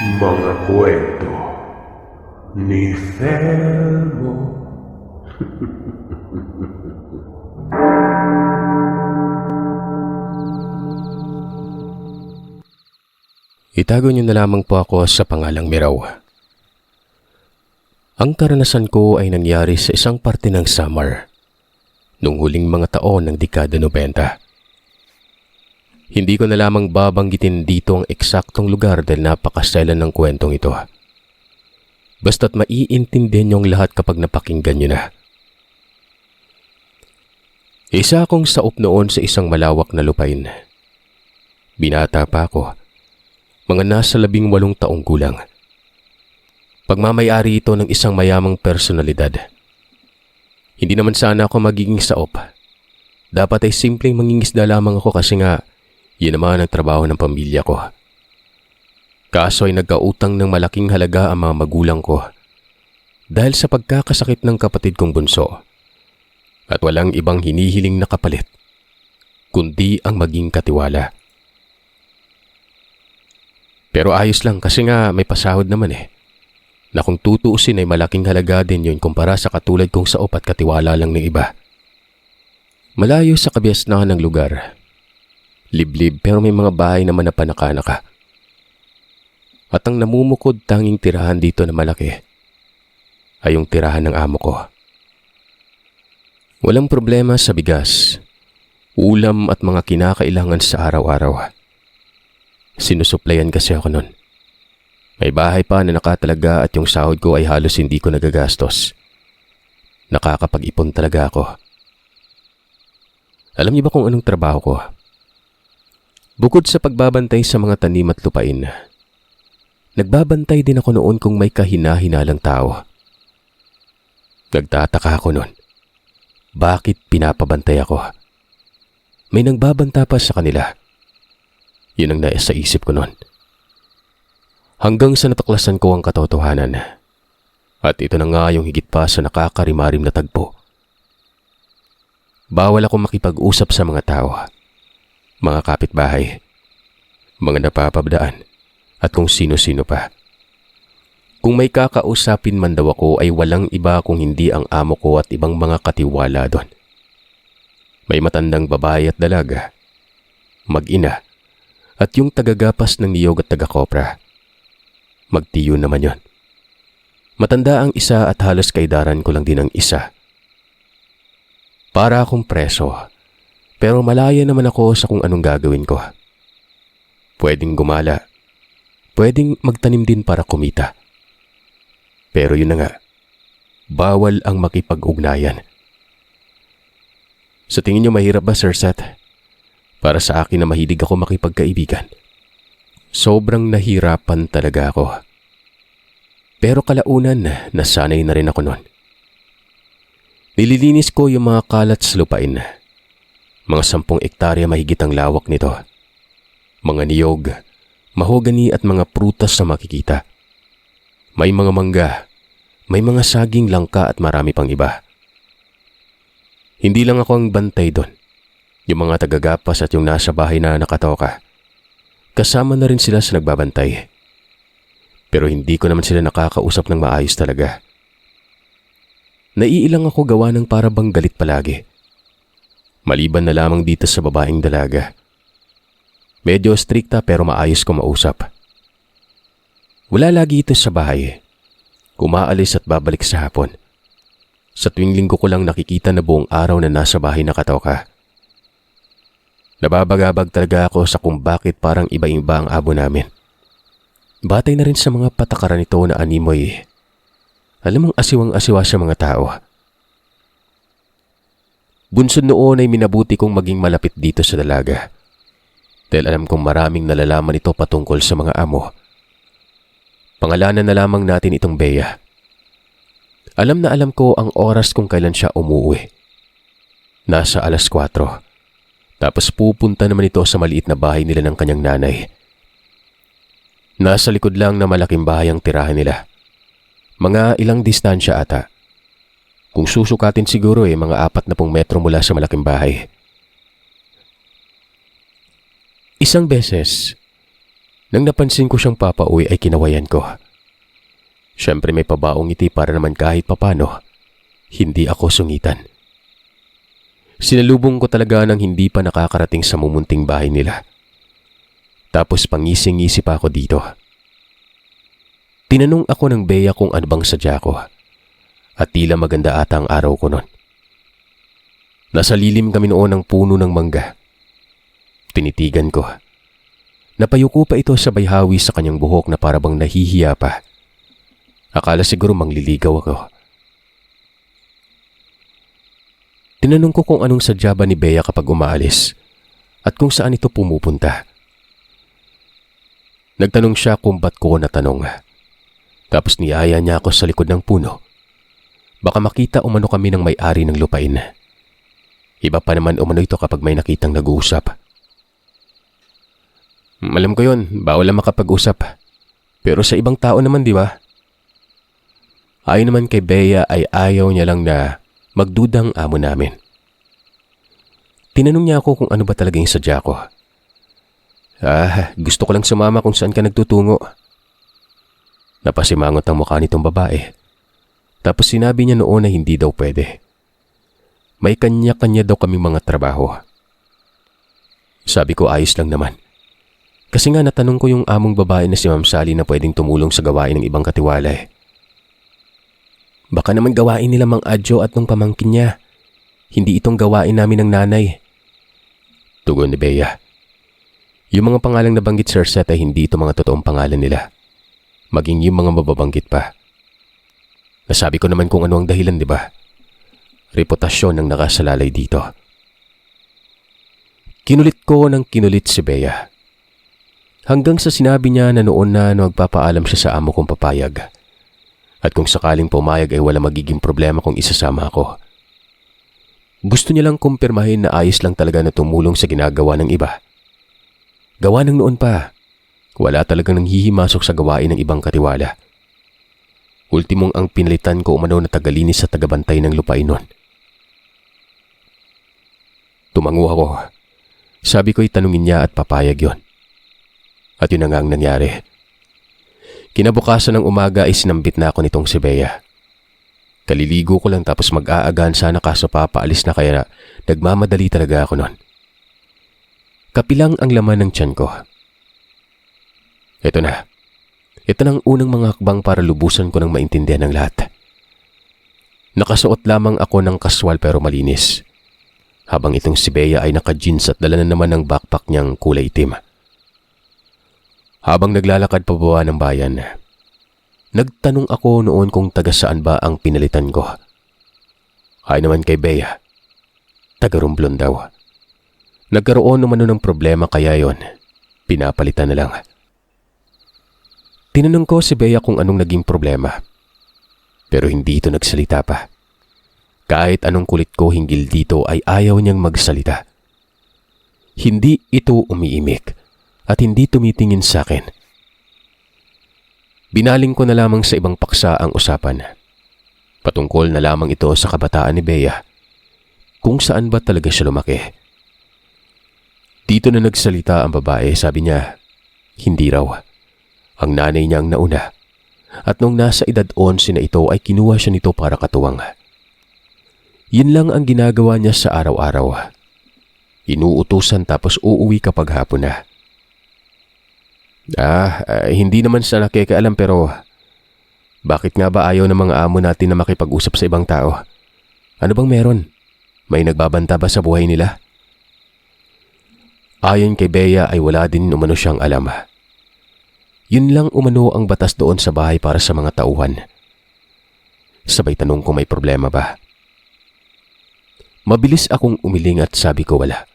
Mga kwento ni Fermo. Itago niyo na lamang po ako sa pangalang Miraw. Ang karanasan ko ay nangyari sa isang parte ng Samar noong huling mga taon ng dekada 90. Hindi ko na lamang babanggitin dito ang eksaktong lugar dahil napakaselan ng kwentong ito. Basta't maiintindihan niyong lahat kapag napakinggan niyo na. Isa akong saup noon sa isang malawak na lupain. Binata pa ako. Mga nasa 18 taong gulang. Pagmamayari ito ng isang mayamang personalidad. Hindi naman sana ako magiging saop. Dapat ay simpleng mangingisda lamang ako kasi nga yun naman ang trabaho ng pamilya ko. Kaso ay nagkautang ng malaking halaga ang mga magulang ko dahil sa pagkakasakit ng kapatid kong bunso at walang ibang hinihiling na kapalit kundi ang maging katiwala. Pero ayos lang kasi nga may pasahod naman na kung tutuusin ay malaking halaga din yun kumpara sa katulad kong saop at katiwala lang ng iba. Malayo sa kabiasnahan ng lugar. Liblib pero may mga bahay naman na panakanaka. At ang namumukod tanging tirahan dito na malaki ay yung tirahan ng amo ko. Walang problema sa bigas, ulam at mga kinakailangan sa araw-araw. Sinusuplayan kasi ako nun. May bahay pa na nakatalaga at yung sahod ko ay halos hindi ko nagagastos. Nakakapag-ipon talaga ako. Alam niyo ba kung anong trabaho ko? Bukod sa pagbabantay sa mga tanim at lupain, nagbabantay din ako noon kung may kahina-hinalang tao. Nagtataka ako noon. Bakit pinapabantay ako? May nagbabanta pa sa kanila. Yun ang nasa isip ko noon. Hanggang sa natuklasan ko ang katotohanan. At ito na nga yung higit pa sa nakakarimarim na tagpo. Bawal ako makipag-usap sa mga tao, mga kapitbahay, mga napapabdaan, at kung sino-sino pa. Kung may kakausapin man daw ako ay walang iba kung hindi ang amo ko at ibang mga katiwala doon. May matandang babae at dalaga, mag-ina, at yung tagagapas ng niyog at taga-kopra. Magtiyo naman yon. Matanda ang isa at halos kaidaran ko lang din ang isa. Para akong preso, pero malaya naman ako sa kung anong gagawin ko. Pwedeng gumala, pwedeng magtanim din para kumita. Pero yun na nga, bawal ang makipag-ugnayan. Sa tingin niyo mahirap ba, Sir Seth? Para sa akin na mahilig ako makipagkaibigan. Sobrang nahirapan talaga ako. Pero kalaunan, nasanay na rin ako noon. Nililinis ko yung mga kalat sa lupain. Mga 10 ektarya mahigit ang lawak nito. Mga niyog, mahogani at mga prutas na makikita. May mga mangga, may mga saging, langka at marami pang iba. Hindi lang ako ang bantay doon. Yung mga tagagapas at yung nasa bahay na nakatoka. Kasama na rin sila sa nagbabantay. Pero hindi ko naman sila nakakausap ng maayos talaga. Naiilang ako gawa ng para bang galit palagi. Maliban na lamang dito sa babaeng dalaga. Medyo strikta pero maayos ko mausap. Wala lagi ito sa bahay. Umaalis at babalik sa hapon. Sa tuwing linggo ko lang nakikita na buong araw na nasa bahay nakatoka. Nababagabag talaga ako sa kung bakit parang iba-iba ang abo namin. Batay na rin sa mga patakaran nito na animoy. Alam mong asiwang-asiwa sa mga tao. Bunsod noon ay minabuti kong maging malapit dito sa dalaga. Dahil alam kong maraming nalalaman ito patungkol sa mga amo. Pangalanan na lamang natin itong Bea. Alam na alam ko ang oras kung kailan siya umuwi. Nasa 4:00. Tapos pupunta naman ito sa maliit na bahay nila ng kanyang nanay. Nasa likod lang na malaking bahay ang tirahan nila. Mga ilang distansya ata. Kung susukatin siguro mga 40 metro mula sa malaking bahay. Isang beses, Nang napansin ko siyang papauwi ay kinawayan ko. Siyempre may pabaong ngiti para naman kahit papano, hindi ako sungitan. Sinalubong ko talaga nang hindi pa nakakarating sa mumunting bahay nila. Tapos pangising-ngisi pa ako dito. Tinanong ako ng Bea kung ano bang sadya ko. At tila maganda ata ang araw ko noon. Nasa lilim kami noon ng puno ng mangga. Tinitigan ko. Napayuko pa ito sa bayhawi sa kanyang buhok na parabang nahihiya pa. Akala siguro mangliligaw ako. Tinanong ko kung anong sadya ba ni Bea kapag umaalis at kung saan ito pumupunta. Nagtanong siya kung ba't ko natanong. Tapos niyaya niya ako sa likod ng puno. Baka makita umano kami ng may-ari ng lupain. Iba pa naman umano ito kapag may nakitang nag-uusap. Alam ko yun, bawal lang makapag-usap. Pero sa ibang tao naman, di ba? Ayon naman kay Bea ay ayaw niya lang na magdudang amo namin. Tinanong niya ako kung ano ba talaga yung sadya ko. Gusto ko lang sumama kung saan ka nagtutungo. Napasimangot ang mukha nitong babae. Tapos sinabi niya noon na hindi daw pwede. May kanya-kanya daw kaming mga trabaho. Sabi ko ayos lang naman. Kasi nga natanong ko yung among babae na si Ma'am Sally na pwedeng tumulong sa gawain ng ibang katiwala eh. Baka naman gawain nila Mang Adjo at nung pamangkin niya. Hindi itong gawain namin ng nanay. Tugon ni Bea. Yung mga pangalang nabanggit Sir Seth ay hindi ito mga totoong pangalan nila. Maging yung mga mababanggit pa. Nasabi ko naman kung ano ang dahilan, di ba? Reputasyon ng nakasalalay dito. Kinulit ko ng kinulit si Bea. Hanggang sa sinabi niya na noon na magpapaalam siya sa amo kong papayag. At kung sakaling pumayag ay wala magiging problema kung isasama ako. Gusto niya lang kumpirmahin na ayos lang talaga na tumulong sa ginagawa ng iba. Gawa ng noon pa. Wala talagang nanghihimasok sa gawain ng ibang katiwala. Ultimong ang pinalitan ko umano na tagalinis sa tagabantay ng lupain nun. Tumango ako. Sabi ko'y tanungin niya at papayag yon. At yun na nga ang nangyari. Kinabukasan ng umaga ay sinambit na ako nitong si Bea. Kaliligo ko lang tapos mag-aagan sana kaso papaalis na kaya nagmamadali talaga ako nun. Kapilang ang laman ng tiyan ko. Ito na. Ito na ang unang mga hakbang para lubusan ko ng maintindihan ng lahat. Nakasuot lamang ako ng kaswal pero malinis. Habang itong si Bea ay naka-jeans at dala na naman ng backpack niyang kulay itim. Habang naglalakad pababa ng bayan, nagtanong ako noon kung taga saan ba ang pinalitan ko. Ay naman kay Bea, taga Romblon daw. Nagkaroon naman ng problema kaya yon, pinapalitan na lang. Tinanong ko si Bea kung anong naging problema. Pero hindi ito nagsalita pa. Kahit anong kulit ko hinggil dito ay ayaw niyang magsalita. Hindi ito umiimik at hindi tumitingin sa akin. Binaling ko na lamang sa ibang paksa ang usapan. Patungkol na lamang ito sa kabataan ni Bea. Kung saan ba talaga siya lumaki. Dito na nagsalita ang babae, sabi niya, hindi raw. Ang nanay niya ang nauna. At nung nasa edad 11 na ito ay kinuha siya nito para katuwang. Yun lang ang ginagawa niya sa araw-araw. Inuutusan tapos uuwi kapag hapon na. Hindi naman sa nakikialam pero bakit nga ba ayaw ng mga amo natin na makipag-usap sa ibang tao? Ano bang meron? May nagbabanta ba sa buhay nila? Ayon kay Bea ay wala din umano siyang alam. Yun lang umano ang batas doon sa bahay para sa mga tauhan. Sabay tanong kung may problema ba. Mabilis akong umiling at sabi ko wala.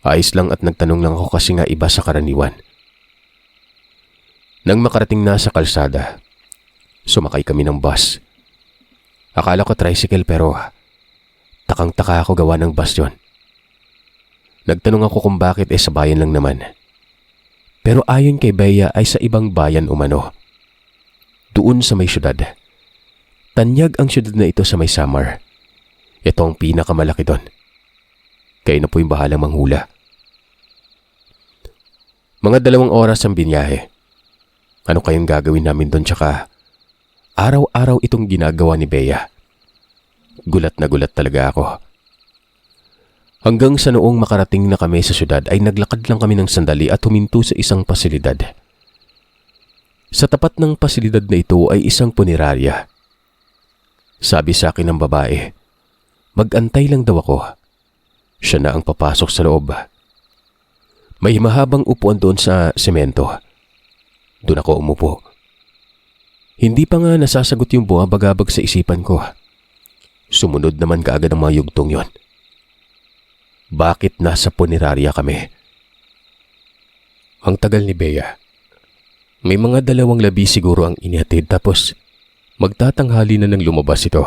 Ayos lang at nagtanong lang ako kasi nga iba sa karaniwan. Nang makarating na sa kalsada, sumakay kami ng bus. Akala ko tricycle pero takang-taka ako gawa ng bus yon. Nagtanong ako kung bakit sa bayan lang naman. Pero ayon kay Bea ay sa ibang bayan umano. Doon sa may syudad. Tanyag ang syudad na ito sa may Samar. Ito ang pinakamalaki doon. Kayo na po yung bahalang manghula. Mga 2 oras ang binyahe. Ano kayang gagawin namin doon, tsaka araw-araw itong ginagawa ni Bea. Gulat na gulat talaga ako. Hanggang sa noong makarating na kami sa syudad ay naglakad lang kami ng sandali at huminto sa isang pasilidad. Sa tapat ng pasilidad na ito ay isang punerarya. Sabi sa akin ng babae, mag-antay lang daw ako. Siya na ang papasok sa loob. May mahabang upuan doon sa semento. Doon ako umupo. Hindi pa nga nasasagot yung bumabagabag sa isipan ko. Sumunod naman kaagad ang mga yugtong yon. Bakit nasa punerarya kami? Ang tagal ni Bea. May mga 2 labi siguro ang inihatid tapos magtatanghali na nang lumabas ito.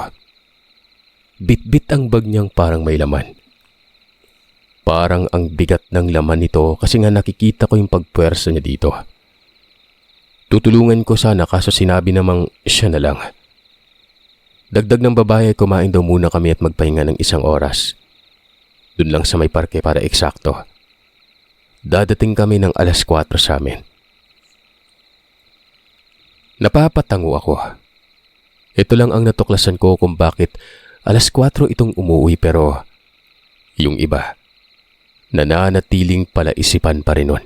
Bit-bit ang bag niyang parang may laman. Parang ang bigat ng laman nito kasi nga nakikita ko yung pagpuwersa niya dito. Tutulungan ko sana kaso sinabi namang siya na lang. Dagdag ng babae, kumain daw muna kami at magpahinga ng 1 oras. Doon lang sa may parke para eksakto. Dadating kami ng 4:00 sa amin. Napapatango ako. Ito lang ang natuklasan ko kung bakit 4:00 itong umuwi pero yung iba, nananatiling palaisipan pa rin nun.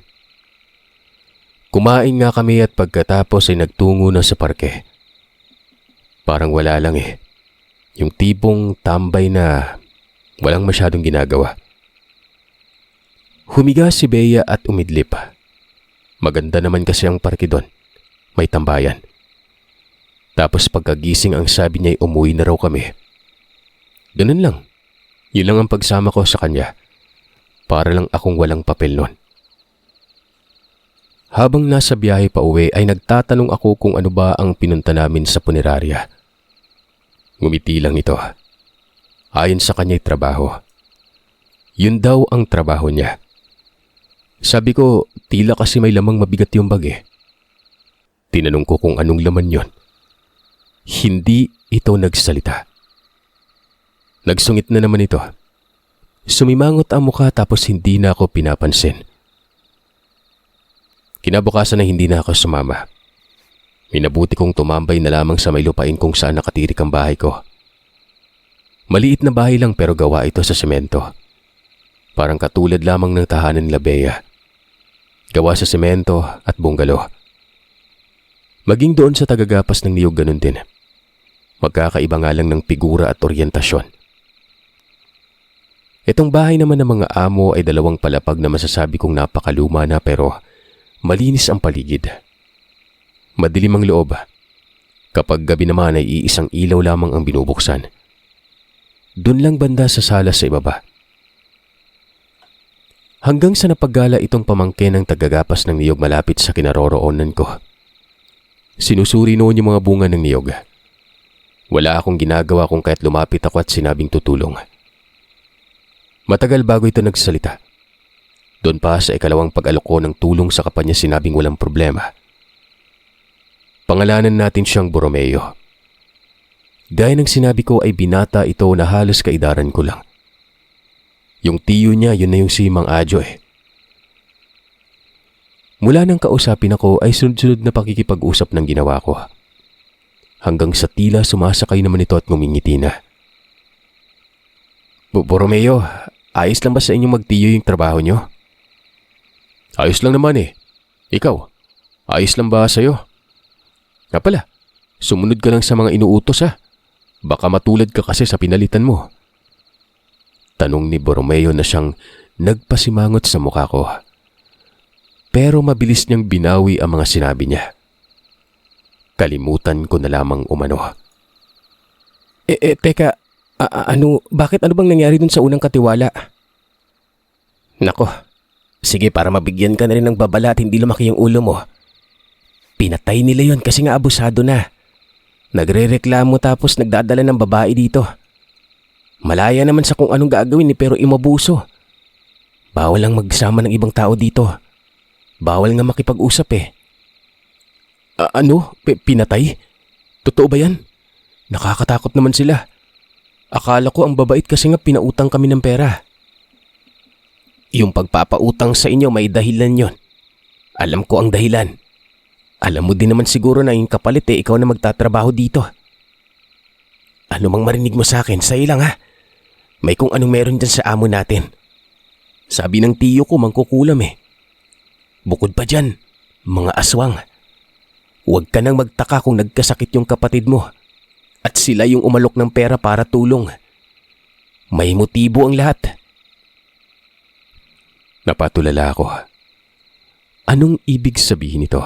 Kumain nga kami at pagkatapos ay nagtungo na sa parke. Parang wala lang eh. Yung tipong tambay na walang masyadong ginagawa. Humiga si Bea at umidlip. Maganda naman kasi ang parke doon. May tambayan. Tapos pagkagising ang sabi niya ay umuwi na raw kami. Ganun lang. Yun lang ang pagsama ko sa kanya. Para lang akong walang papel noon. Habang nasa biyahe pa uwi ay nagtatanong ako kung ano ba ang pinunta namin sa punerarya. Ngumiti lang ito. Ayon sa kanya'y trabaho. Yun daw ang trabaho niya. Sabi ko, tila kasi may lamang mabigat yung bag eh. Tinanong ko kung anong laman yon. Hindi ito nagsalita. Nagsungit na naman ito. Sumimangot ang mukha tapos hindi na ako pinapansin. Kinabukasan na hindi na ako sumama. Minabuti kong tumambay na lamang sa may lupain kung saan nakatirik ang bahay ko. Maliit na bahay lang pero gawa ito sa semento. Parang katulad lamang ng tahanan nila Bea. Gawa sa semento at bungalo. Maging doon sa tagagapas ng niyog ganun din. Magkakaiba nga lang ng figura at oryentasyon. Itong bahay naman ng mga amo ay 2 palapag na masasabi kong napakaluma na pero malinis ang paligid. Madilim ang loob. Kapag gabi naman ay iisang ilaw lamang ang binubuksan. Doon lang banda sa sala sa ibaba. Hanggang sa napaggala itong pamangkin ng tagagapas ng niyog malapit sa kinaroroonan ko. Sinusuri noon yung mga bunga ng niyog. Wala akong ginagawa kung kaya't lumapit ako at sinabing tutulong. Matagal bago ito nagsalita. Doon pa sa ikalawang pag-alok ko ng tulong sa kapanya sinabing walang problema. Pangalanan natin siyang Borromeo. Gaya ng sinabi ko ay binata ito na halos kaidaran ko lang. Yung tiyo niya yun na yung si Mang Adjo eh. Mula nang kausapin ako ay sunod-sunod na pakikipag-usap ng ginawa ko. Hanggang sa tila sumasakay naman ito at ngumingiti na. Borromeo, ayos lang ba sa inyong magtiyo yung trabaho nyo? Ayos lang naman eh. Ikaw, ayos lang ba sa'yo? Nga pala, sumunod ka lang sa mga inuutos ha. Baka matulad ka kasi sa pinalitan mo. Tanong ni Borromeo na siyang nagpasimangot sa mukha ko. Pero mabilis niyang binawi ang mga sinabi niya. Kalimutan ko na lamang umano. Teka, bakit ano bang nangyari dun sa unang katiwala? Nako, sige para mabigyan ka na rin ng babala at hindi lumaki yung ulo mo. Pinatay nila yon kasi nga abusado na. Nagrereklamo tapos nagdadala ng babae dito. Malaya naman sa kung anong gagawin pero imabuso. Bawal lang magsama ng ibang tao dito. Bawal nga makipag-usap eh. Pinatay? Totoo ba yan? Nakakatakot naman sila. Akala ko ang babait kasi nga pinautang kami ng pera. Yung pagpapautang sa inyo may dahilan yon. Alam ko ang dahilan. Alam mo din naman siguro na yung kapalit ikaw na magtatrabaho dito. Ano mang marinig mo sa akin, sa'yo lang ha. May kung anong meron dyan sa amo natin. Sabi ng tiyo ko mangkukulam eh. Bukod pa dyan, mga aswang. Huwag ka nang magtaka kung nagkasakit yung kapatid mo at sila yung umalok ng pera para tulong. May motibo ang lahat. Napatulala ako. Anong ibig sabihin nito?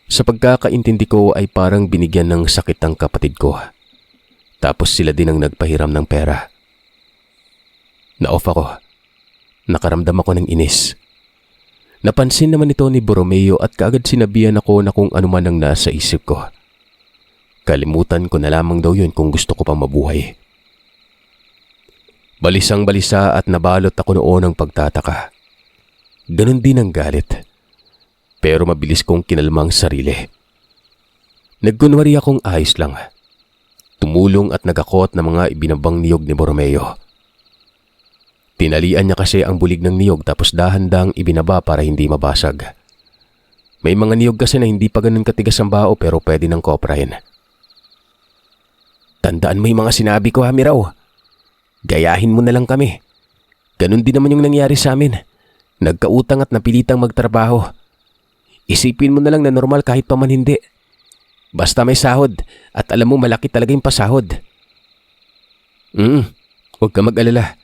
Sa pagkakaintindi ko ay parang binigyan ng sakit ang kapatid ko. Tapos sila din ang nagpahiram ng pera. Na-off ako. Nakaramdam ako ng inis. Napansin naman ito ni Borromeo at kaagad sinabihan ako na kung ano man ang nasa isip ko. Kalimutan ko na lamang daw yun kung gusto ko pang mabuhay. Balisang balisa at nabalot ako noon ng pagtataka. Ganon din ang galit. Pero mabilis kong kinalmang sarili. Nagkunwari akong ayos lang. Tumulong at nagakot ng mga ibinabang niyog ni Borromeo. Tinalian niya kasi ang bulig ng niyog tapos dahan-dahang ibinaba para hindi mabasag. May mga niyog kasi na hindi pa ganun katigas ang bao pero pwede nang koprahin. Tandaan mo yung mga sinabi ko, Miraw. Gayahin mo na lang kami. Ganun din naman yung nangyari sa amin. Nagkautang at napilitang magtrabaho. Isipin mo na lang na normal kahit pa man hindi. Basta may sahod at alam mo malaki talaga yung pasahod. Huwag ka mag-alala.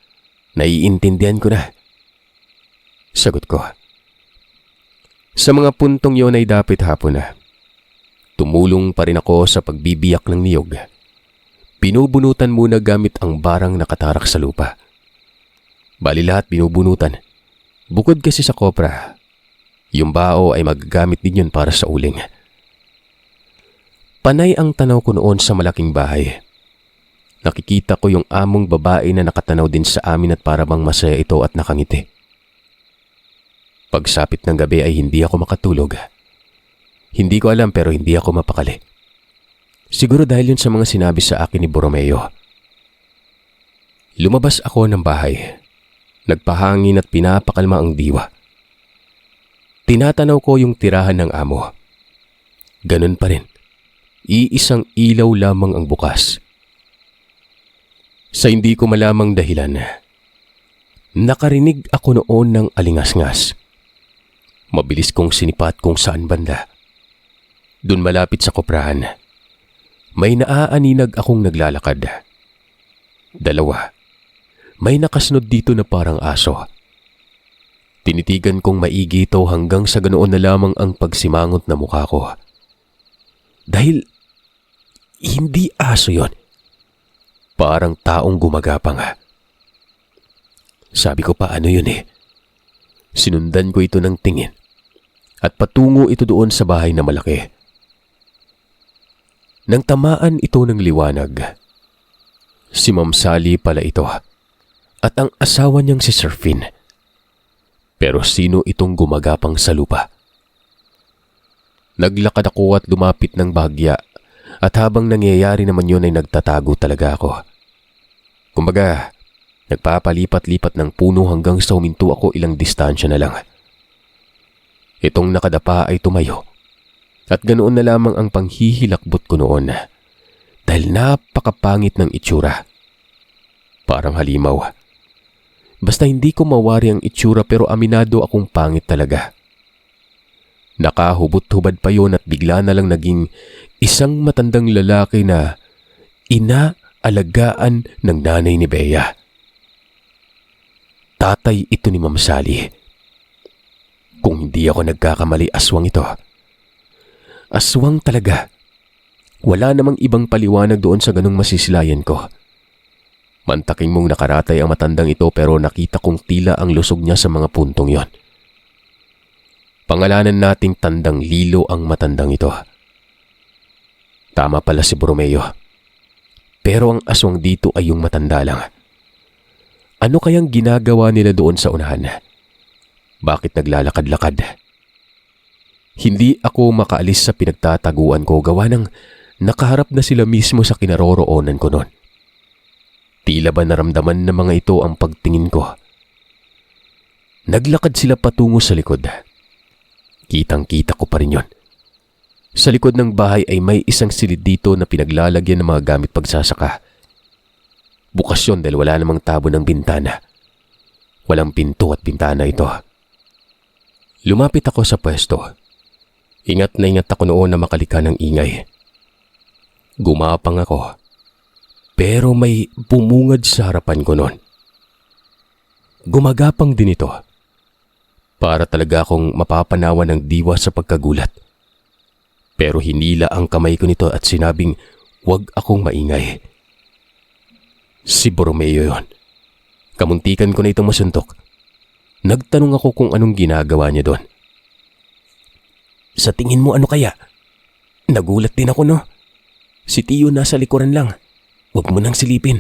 Naiintindihan ko na. Sagot ko. Sa mga puntong yon ay dapit hapon na. Tumulong pa rin ako sa pagbibiyak ng niyog. Binubunutan muna gamit ang barang nakatarak sa lupa. Bali lahat binubunutan. Bukod kasi sa kopra, yung bao ay magagamit din yun para sa uling. Panay ang tanaw ko noon sa malaking bahay. Nakikita ko yung among babae na nakatanaw din sa amin at para bang masaya ito at nakangiti. Pagsapit ng gabi ay hindi ako makatulog. Hindi ko alam pero hindi ako mapakali. Siguro dahil yun sa mga sinabi sa akin ni Borromeo. Lumabas ako ng bahay. Nagpahangin at pinapakalma ang diwa. Tinatanaw ko yung tirahan ng amo. Ganun pa rin. Iisang ilaw lamang ang bukas. Sa hindi ko malamang dahilan, nakarinig ako noon ng alingas-ngas. Mabilis kong sinipat kung saan banda. Doon malapit sa koprahan. May naaaninag akong naglalakad. Dalawa. May nakasunod dito na parang aso. Tinitigan kong maigi ito hanggang sa ganoon na lamang ang pagsimangot na mukha ko. Dahil hindi aso yon. Parang taong gumagapang. Sabi ko pa ano yun eh. Sinundan ko ito ng tingin at patungo ito doon sa bahay na malaki. Nang tamaan ito ng liwanag, si Ma'am Sally pala ito at ang asawa niyang si Sir Finn. Pero sino itong gumagapang sa lupa? Naglakad ako at lumapit ng bahagya at habang nangyayari naman yun ay nagtatago talaga ako. Kumbaga, nagpapalipat-lipat ng puno hanggang sa huminto ako ilang distansya na lang. Itong nakadapa ay tumayo at ganoon na lamang ang panghihilakbot ko noon dahil napakapangit ng itsura. Parang halimaw. Basta hindi ko mawari ang itsura pero aminado akong pangit talaga. Nakahubot-hubad pa yon at bigla na lang naging isang matandang lalaki na inaalagaan ng nanay ni Bea. Tatay ito ni Ma'am Sally. Kung hindi ako nagkakamali, aswang ito. Aswang talaga. Wala namang ibang paliwanag doon sa ganung masisilayan ko. Mantaking mong nakaratay ang matandang ito pero nakita kong tila ang lusog niya sa mga puntong yon. Pangalanan nating Tandang Lilo ang matandang ito. Tama pala si Borromeo. Pero ang aswang dito ay yung matanda lang. Ano kayang ginagawa nila doon sa unahan? Bakit naglalakad-lakad? Hindi ako makaalis sa pinagtataguan ko gawa ng nakaharap na sila mismo sa kinaroroonan ko noon. Tila ba naramdaman ng mga ito ang pagtingin ko? Naglakad sila patungo sa likod. Kitang-kita ko pa rin yon. Sa likod ng bahay ay may isang silid dito na pinaglalagyan ng mga gamit pagsasaka. Bukas yun dahil wala namang tabo ng bintana. Walang pinto at bintana ito. Lumapit ako sa pwesto. Ingat na ingat ako noon na makalika ng ingay. Gumapang ako. Pero may bumungad sa harapan ko noon. Gumagapang din ito. Para talaga akong mapapanawa ng diwa sa pagkagulat. Pero hinila ang kamay ko nito at sinabing huwag akong maingay. Si Borromeo yon. Kamuntikan ko na itong masuntok. Nagtanong ako kung anong ginagawa niya doon. Sa tingin mo ano kaya? Nagulat din ako no. Si Tio nasa likuran lang. Huwag mo nang silipin.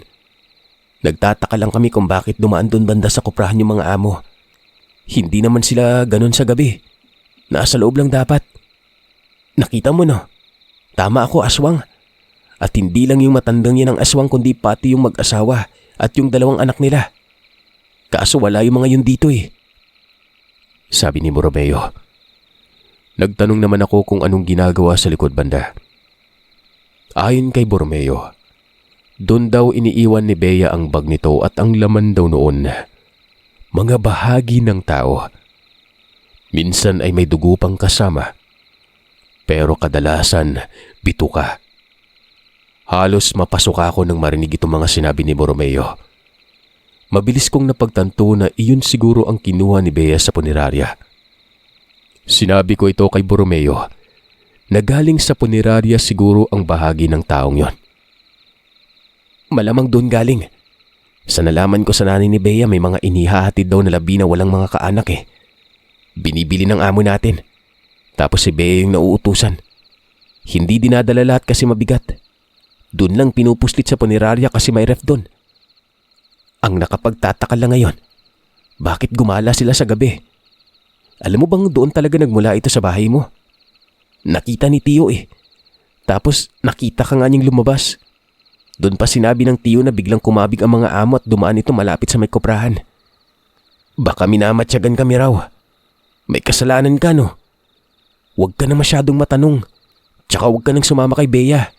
Nagtataka lang kami kung bakit dumaan doon banda sa kuprahan yung mga amo. Hindi naman sila ganun sa gabi. Nasa loob lang dapat. Nakita mo no? Tama ako, aswang. At hindi lang yung matandang yan ang aswang kundi pati yung mag-asawa at yung dalawang anak nila. Kaso wala yung mga yun dito eh. Sabi ni Borromeo. Nagtanong naman ako kung anong ginagawa sa likod banda. Ayon kay Borromeo, doon daw iniiwan ni Bea ang bag nito at ang laman daw noon, mga bahagi ng tao. Minsan ay may dugo pang kasama. Pero kadalasan, bituka. Halos mapasuka ako nang marinig itong mga sinabi ni Borromeo. Mabilis kong napagtanto na iyon siguro ang kinuha ni Bea sa punerarya. Sinabi ko ito kay Borromeo na galing sa punerarya siguro ang bahagi ng taong yon. Malamang doon galing. Sa nalaman ko sa nanay ni Bea may mga inihahatid daw na labi na walang mga kaanak eh. Binibili ng amo natin. Tapos si Bea yung nauutusan. Hindi dinadala lahat kasi mabigat. Doon lang pinupuslit sa punerarya kasi may ref doon. Ang nakapagtataka lang ngayon, bakit gumala sila sa gabi? Alam mo bang doon talaga nagmula ito sa bahay mo? Nakita ni Tio eh. Tapos nakita ka nga niyang lumabas. Doon pa sinabi ng Tio na biglang kumabig ang mga amo at dumaan ito malapit sa may kuprahan. Baka minamatyagan kami raw. May kasalanan ka no? Huwag ka na masyadong matanong. Tsaka huwag ka nang sumama kay Bea.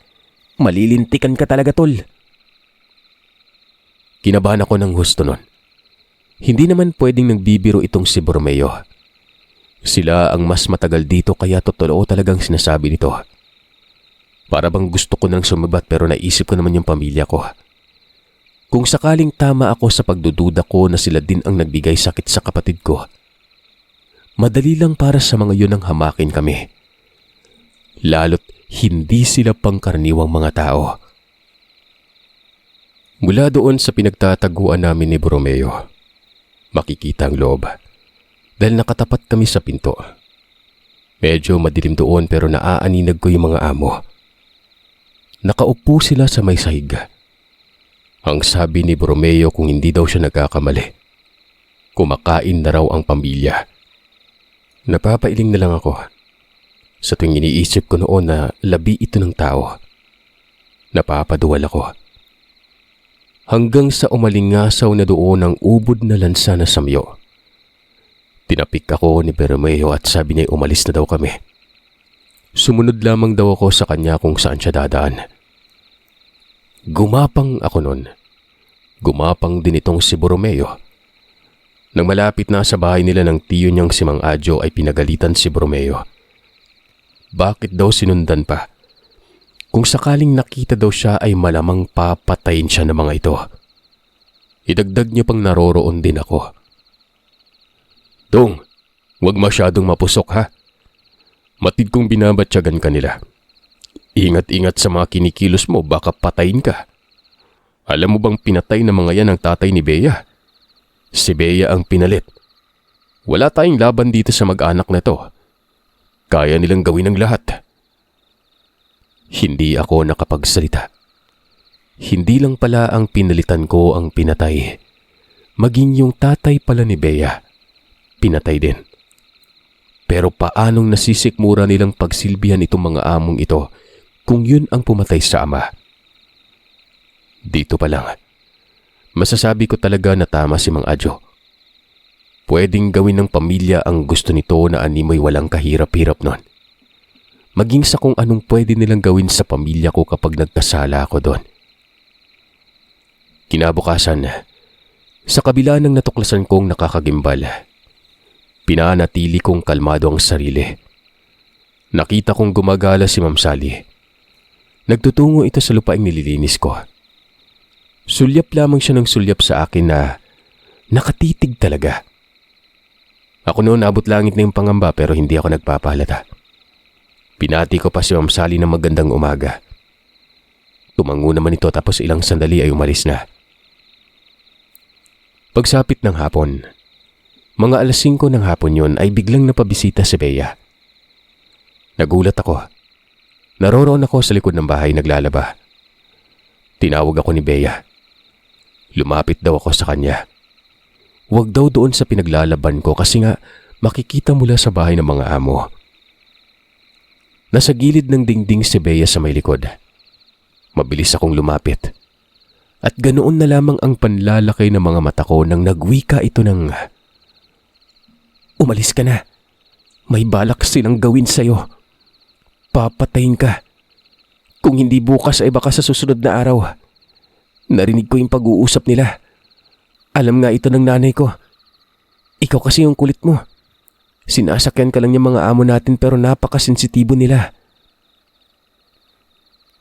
Malilintikan ka talaga tol. Kinabahan ako ng husto nun. Hindi naman pwedeng nagbibiro itong si Borromeo. Sila ang mas matagal dito kaya totoo talagang sinasabi nito. Para bang gusto ko nang sumabat pero naisip ko naman yung pamilya ko. Kung sakaling tama ako sa pagdududa ko na sila din ang nagbigay sakit sa kapatid ko, madali lang para sa mga yun ang hamakin kami. Lalo't hindi sila pangkaraniwang mga tao. Mula doon sa pinagtataguan namin ni Borromeo, makikita ang loob dahil nakatapat kami sa pinto. Medyo madilim doon pero naaaninag ko yung mga amo. Nakaupo sila sa may sahig. Ang sabi ni Borromeo kung hindi daw siya nagkakamali, kumakain na raw ang pamilya. Napapailing na lang ako sa tuwing iniisip ko noon na labi ito ng tao. Napapaduwal ako. Hanggang sa umalingasaw na doon ang ubod na lansa na samyo. Tinapik ako ni Borromeo at sabi niya umalis na daw kami. Sumunod lamang daw ako sa kanya kung saan siya dadaan. Gumapang ako noon. Gumapang din itong si Borromeo. Nang malapit na sa bahay nila ng tiyo niyang si Mang Adjo ay pinagalitan si Borromeo. Bakit daw sinundan pa? Kung sakaling nakita daw siya ay malamang papatayin siya ng mga ito. Idagdag niya pang naroroon din ako. Dong, huwag masyadong mapusok ha. Matid kong binabatyagan ka nila. Ingat-ingat sa mga kinikilos mo, baka patayin ka. Alam mo bang pinatay na mga yan ang tatay ni Bea? Si Bea ang pinalit. Wala tayong laban dito sa mag-anak na to. Kaya nilang gawin ang lahat. Hindi ako nakapagsalita. Hindi lang pala ang pinalitan ko ang pinatay. Maging yung tatay pala ni Bea, pinatay din. Pero paanong nasisikmura nilang pagsilbihan itong mga among ito kung yun ang pumatay sa ama? Dito pa lang, masasabi ko talaga na tama si Mang Adjo. Pwedeng gawin ng pamilya ang gusto nito na animoy walang kahirap-hirap nun. Maging sa kung anong pwede nilang gawin sa pamilya ko kapag nagkasala ako doon. Kinabukasan, sa kabila ng natuklasan kong nakakagimbal, pinanatili kong kalmado ang sarili. Nakita kong gumagala si Ma'am Sally. Nagtutungo ito sa lupaing nililinis ko. Sulyap lamang siya ng sulyap sa akin na nakatitig talaga. Ako noon abot langit na yung pangamba pero hindi ako nagpapahalata. Pinati ko pa si Ma'am Sally ng magandang umaga. Tumango naman ito tapos ilang sandali ay umalis na. Pagsapit ng hapon, mga 5:00 ng hapon yun ay biglang napabisita si Bea. Nagulat ako. Naroroon ako sa likod ng bahay naglalaba. Tinawag ako ni Bea. Lumapit daw ako sa kanya. Huwag daw doon sa pinaglalaban ko kasi nga makikita mula sa bahay ng mga amo. Nasa gilid ng dingding si Bea sa may likod. Mabilis akong lumapit. At ganoon na lamang ang panlalaki ng mga mata ko nang nagwika ito ng, "Umalis ka na. May balak silang gawin sa'yo. Papatayin ka. Kung hindi bukas ay baka sa susunod na araw." Narinig ko yung pag-uusap nila. Alam nga ito ng nanay ko. Ikaw kasi yung kulit mo. Sinasakyan ka lang yung mga amo natin pero napakasensitibo nila.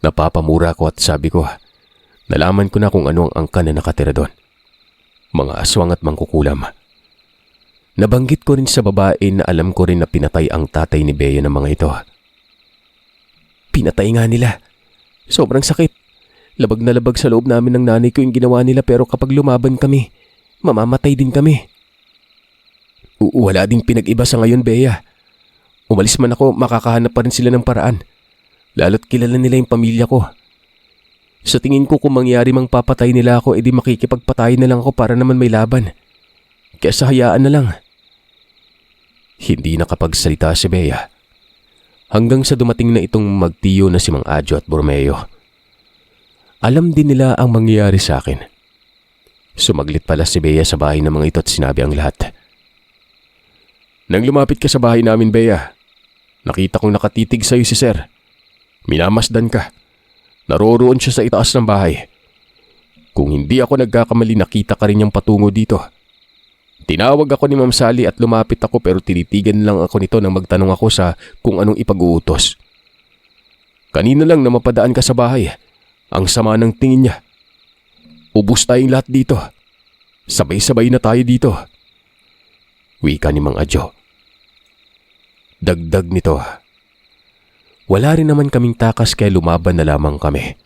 Napapamura ko at sabi ko, nalaman ko na kung ano ang angkan na nakatira doon. Mga aswang at mangkukulam. Nabanggit ko rin sa babae na alam ko rin na pinatay ang tatay ni Bea ng mga ito. Pinatay nga nila. Sobrang sakit. Labag na labag sa loob namin ng nanay ko yung ginawa nila pero kapag lumaban kami, mamamatay din kami. Wala ding pinag-iba sa ngayon, Bea. Umalis man ako, makakahanap pa rin sila ng paraan. Lalo't kilala nila yung pamilya ko. Sa tingin ko kung mangyari mang papatay nila ako, edi makikipagpatayin na lang ako para naman may laban. Kaya hayaan na lang. Hindi nakapagsalita si Bea. Hanggang sa dumating na itong magtiyo na si Mang Adjo at Borromeo. Alam din nila ang mangyayari sa akin. Sumaglit pala si Bea sa bahay ng mga ito at sinabi ang lahat. Nang lumapit ka sa bahay namin, Bea, nakita kong nakatitig sa'yo si Sir. Minamasdan ka. Naroroon siya sa itaas ng bahay. Kung hindi ako nagkakamali, nakita ka rin niyang patungo dito. Tinawag ako ni Ma'am Sally at lumapit ako pero tinitigan lang ako nito nang magtanong ako sa kung anong ipag-uutos. Kanina lang na mapadaan ka sa bahay. Ang sama ng tingin niya. Ubus tayong lahat dito. Sabay-sabay na tayo dito. Wika ni Mang Adjo. Dagdag nito. Wala rin naman kaming takas kaya lumaban na lamang kami.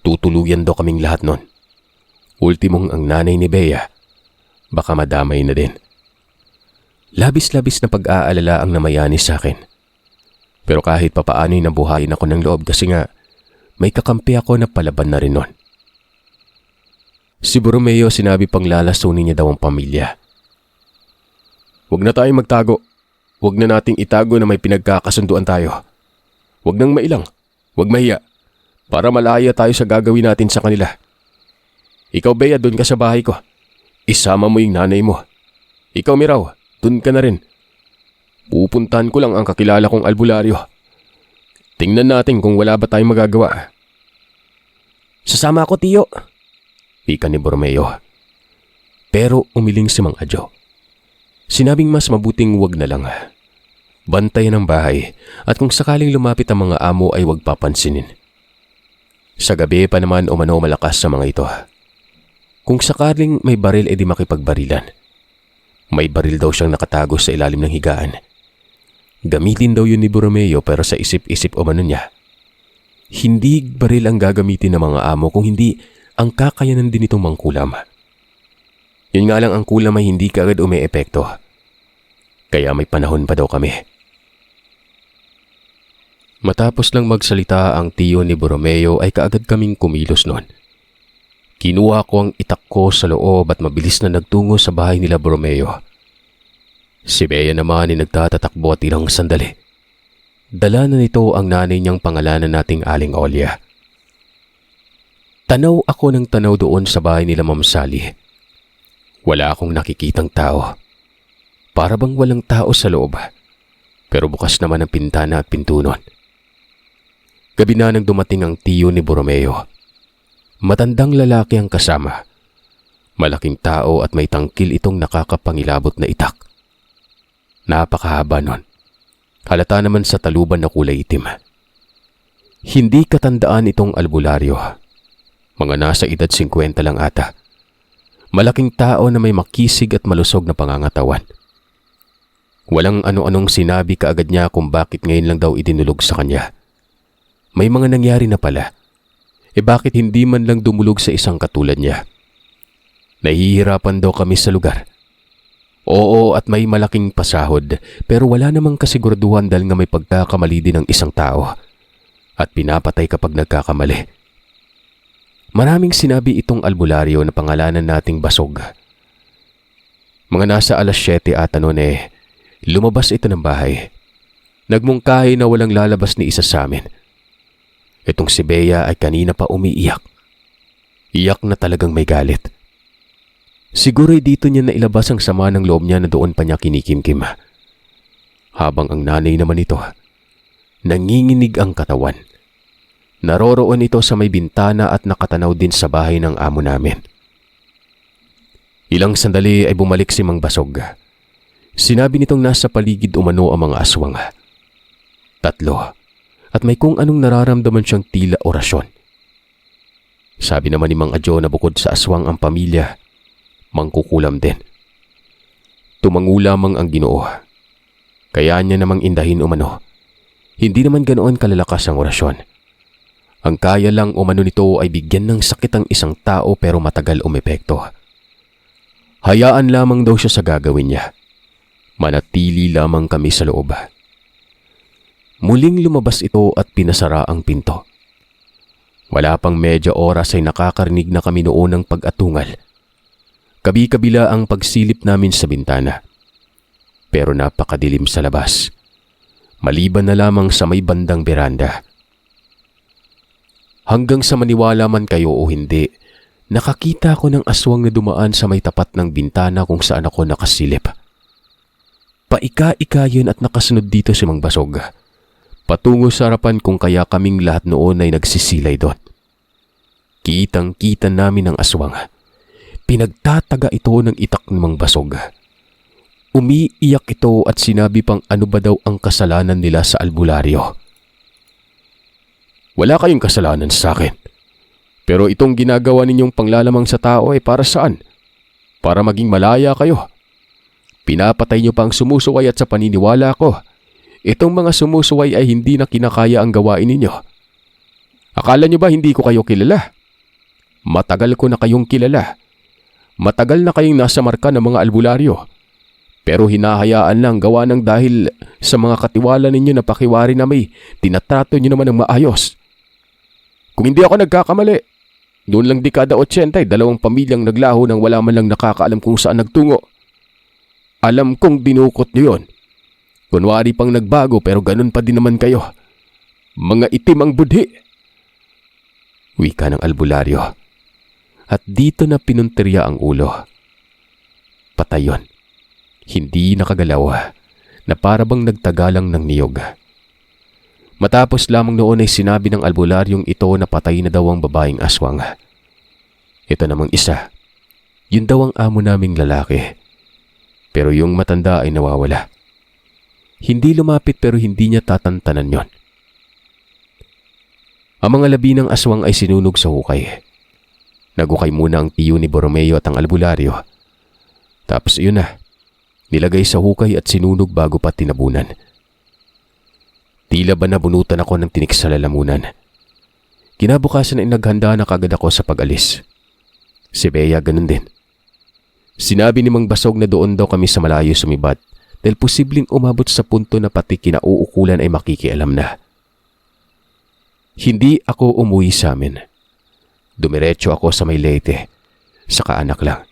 Tutuluyan daw kaming lahat nun. Ultimong ang nanay ni Bea. Baka madamay na din. Labis-labis na pag-aalala ang namayani sa akin. Pero kahit papaano'y nabuhayin ako ng loob kasi nga may kakampi ako na palaban na rin nun. Si Borromeo sinabi pang lalasunin niya daw ang pamilya. Huwag na tayong magtago. Huwag na nating itago na may pinagkakasunduan tayo. Huwag nang mailang. Huwag mahiya. Para malaya tayo sa gagawin natin sa kanila. Ikaw, Bea, doon ka sa bahay ko. Isama mo yung nanay mo. Ikaw, Miraw, doon ka na rin. Pupuntahan ko lang ang kakilala kong albularyo. Tingnan natin kung wala ba tayong magagawa. Sasama ako, Tiyo. Pika ni Borromeo. Pero umiling si Mang Adjo. Sinabing mas mabuting wag na lang. Bantayan ang bahay at kung sakaling lumapit ang mga amo ay wag papansinin. Sa gabi pa naman umano malakas sa mga ito. Kung sakaling may baril edi makipagbarilan. May baril daw siyang nakatago sa ilalim ng higaan. Gamitin daw yun ni Borromeo pero sa isip-isip umano niya. Hindi baril ang gagamitin ng mga amo kung hindi ang kakayanan din itong mangkulam. Yun nga lang ang kulam ay hindi kaagad umeepekto. Kaya may panahon pa daw kami. Matapos lang magsalita ang tiyo ni Borromeo ay kaagad kaming kumilos noon. Kinuha ko ang itak ko sa loob at mabilis na nagtungo sa bahay nila Borromeo. Si Bea naman ay nagtatatakbo at ilang sandali. Dala na nito ang nanay niyang pangalanan nating Aling Olya. Tanaw ako ng tanaw doon sa bahay nila Ma'am Sally. Wala akong nakikitang tao. Para bang walang tao sa loob. Pero bukas naman ang pintana at pinto nun. Gabi na nang dumating ang tiyo ni Borromeo. Matandang lalaki ang kasama. Malaking tao at may tangkil itong nakakapangilabot na itak. Napakahaba nun. Halata naman sa taluban na kulay itim. Hindi katandaan itong albularyo. Mga nasa edad 50 lang ata. Malaking tao na may makisig at malusog na pangangatawan. Walang ano-anong sinabi kaagad niya kung bakit ngayon lang daw idinulog sa kanya. May mga nangyari na pala. Bakit hindi man lang dumulog sa isang katulad niya? Nahihirapan daw kami sa lugar. Oo, at may malaking pasahod, pero wala namang kasiguraduhan dahil nga may pagkakamali din ng isang tao. At pinapatay kapag nagkakamali. Maraming sinabi itong albularyo na pangalanan nating Basog. Mga nasa alas 7 ata noon lumabas ito ng bahay. Nagmungkahi na walang lalabas ni isa sa amin. Itong si Bea ay kanina pa umiiyak. Iyak na talagang may galit. Siguro'y dito niya nailabas ang sama ng loob niya na doon pa niya kinikimkim. Habang ang nanay naman ito, nanginginig ang katawan. Naroroon ito sa may bintana at nakatanaw din sa bahay ng amo namin. Ilang sandali ay bumalik si Mang Basog. Sinabi nitong nasa paligid umano ang mga aswang. 3. At may kung anong nararamdaman siyang tila orasyon. Sabi naman ni Mang Adyo na bukod sa aswang ang pamilya, mangkukulam din. Tumangu lamang ang Ginoo. Kaya niya namang indahin umano. Hindi naman ganoon kalalakas ang orasyon. Ang kaya lang umano nito ay bigyan ng sakit ang isang tao pero matagal umepekto. Hayaan lamang daw siya sa gagawin niya. Manatili lamang kami sa loob. Muling lumabas ito at pinasara ang pinto. Wala pang medya oras ay nakakarinig na kami noon ng pag-atungal. Kabi-kabila ang pagsilip namin sa bintana. Pero napakadilim sa labas. Maliban na lamang sa may bandang beranda. Hanggang sa maniwala man kayo o hindi, nakakita ko ng aswang na dumaan sa may tapat ng bintana kung saan ako nakasilip. Paika-ika yun at nakasunod dito si Mang Basog. Patungo sa harapan kung kaya kaming lahat noon ay nagsisilay doon. Kitang-kita namin ang aswang. Pinagtataga ito ng itak ng Mang Basog. Umiiyak ito at sinabi pang ano ba daw ang kasalanan nila sa albularyo. Wala kayong kasalanan sa akin. Pero itong ginagawa ninyong panglalamang sa tao ay para saan? Para maging malaya kayo. Pinapatay niyo pa ang sumusuway at sa paniniwala ko, itong mga sumusuway ay hindi na kinakaya ang gawain ninyo. Akala niyo ba hindi ko kayo kilala? Matagal ko na kayong kilala. Matagal na kayong nasa marka ng mga albularyo. Pero hinahayaan lang gawa ng dahil sa mga katiwala ninyo na pakiwari na may tinatrato niyo naman ng maayos. Kung hindi ako nagkakamali, noon lang dekada 80 ay 2 pamilyang naglaho nang wala man lang nakakaalam kung saan nagtungo. Alam kong dinukot niyo yon. Kunwari pang nagbago pero ganun pa din naman kayo. Mga itim ang budhi. Wika ng albularyo. At dito na pinuntirya ang ulo. Patay yun. Hindi nakagalaw na parabang nagtagalang ng niyog. Matapos lamang noon ay sinabi ng albularyong ito na patay na daw ang babaeng aswang. Ito namang isa. Yun daw ang amo naming lalaki. Pero yung matanda ay nawawala. Hindi lumapit pero hindi niya tatantanan yon. Ang mga labi ng aswang ay sinunog sa hukay. Nagukay muna ang tiyo ni Borromeo at ang albularyo. Tapos yun na. Nilagay sa hukay at sinunog bago pa tinabunan. Tila ba nabunutan ako ng tinik sa lalamunan. Kinabukasan ay naghanda na kagad ako sa pag-alis. Si Bea ganun din. Sinabi ni Mang Basog na doon daw kami sa malayo sumibat dahil posibleng umabot sa punto na pati kinauukulan ay makikialam na. Hindi ako umuwi sa amin. Dumiretso ako sa may Leyte, sa kaanak lang.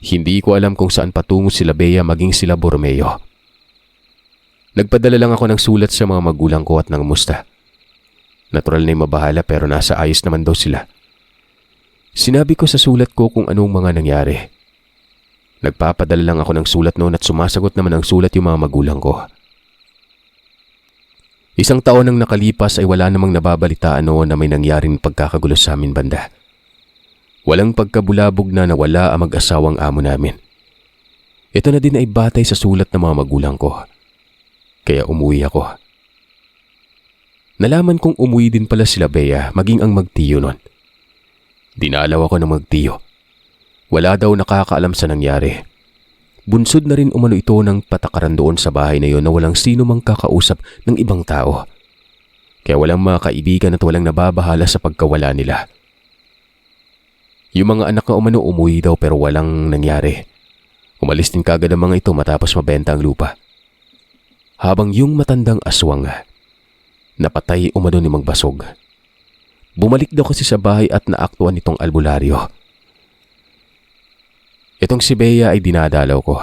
Hindi ko alam kung saan patungo sila Bea maging sila Borromeo. Nagpadala lang ako ng sulat sa mga magulang ko at nangamusta. Natural na mabahala pero nasa ayos naman daw sila. Sinabi ko sa sulat ko kung anong mga nangyari. Nagpapadala lang ako ng sulat noon at sumasagot naman ng sulat yung mga magulang ko. Isang taon nang nakalipas ay wala namang nababalitaan noon na may nangyaring pagkakagulo sa amin banda. Walang pagkabulabog na nawala ang mag-asawang amo namin. Ito na din ay batay sa sulat ng mga magulang ko. Kaya umuwi ako. Nalaman kong umuwi din pala sila Bea maging ang magtiyo nun. Dinalaw ako ng magtiyo. Wala daw nakakaalam sa nangyari. Bunsod na rin umano ito ng patakaran doon sa bahay na yon na walang sino mang kakausap ng ibang tao. Kaya walang mga kaibigan at walang nababahala sa pagkawala nila. Yung mga anak na umano umuwi daw pero walang nangyari. Umalis din kagad ang mga ito matapos mabenta ang lupa. Habang yung matandang aswang, napatay umano ni Mang Basog. Bumalik daw kasi sa bahay at naaktuan nitong albularyo. Itong si Bea ay dinadalaw ko.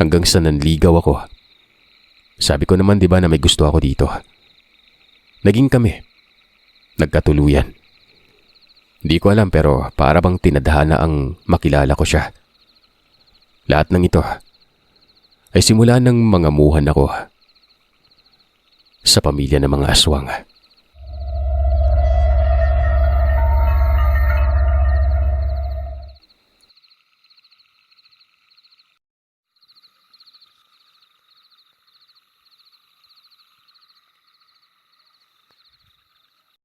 Hanggang sa nanligaw ako. Sabi ko naman 'di ba na may gusto ako dito. Naging kami. Nagkatuluyan. Di ko alam pero para bang tinadhana ang makilala ko siya. Lahat ng ito ay simula ng mangamuhan ako sa pamilya ng mga aswang.